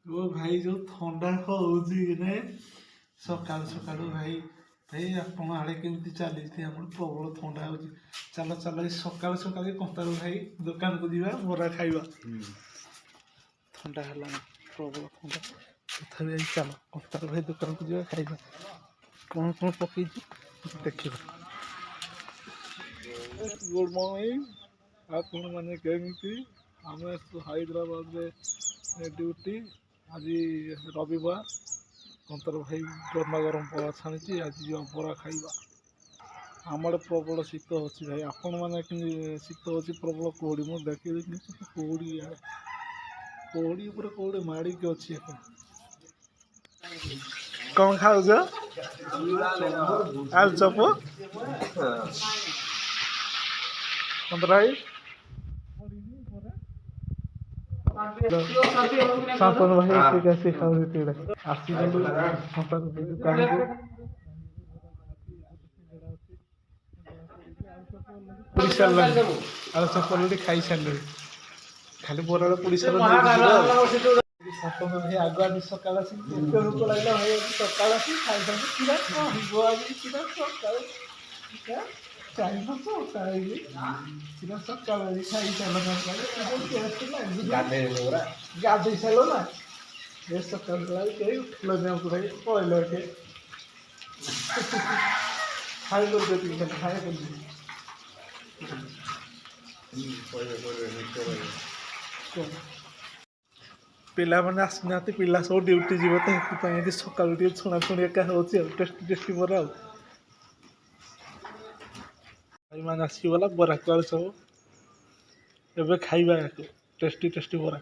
ओ भाई जो थंडा होउची ने सकाल सकाल भाई भाई आपण आड़े केमती चली आम प्रबल थंडा हो चल चल सकाल सकाल कंतारू भाई दुकान को जीवा बरा खाइबा थंडा है प्रबल थंडा तथा चल कंतारू भाई दुकान को जीवा खाइबा कौन कौन पकई देखा। गुड मॉर्निंग आपण मैंने केमी आम हैदराबाद ड्यूटी आज रविवार कंतर भाई गरमा गरम बरा छाणी आज बरा खाइबा आम आड़े प्रबल शीत हो भाई आपण मैंने शीत हो प्रबल कोहड़ी मुझे देखी कोहड़ी कोहड़ी कोहड़ी माड़िक अच्छी कौन खाऊ आलू चप कंतर भाई शासन भाई कैसे खाऊ आसी दुकान पुड़ी सारे आलू चप खाई सारे खाली बरा पुड़ी सारे भाई आगुआ सकाल भोक लगे भाई सकाल गाधे साल ना ये सकाल उठल भाई पड़े खाई कर खाई पिला मैंने आसना पिला सब ड्यूटी जीव तो ये सकाल छुणा छुणी एका हो टेस्टी टेस्टी बरा भाई मैंने आसगला बरा कुआल सब एवं खाइबा टेस्टी टेस्टी बरा।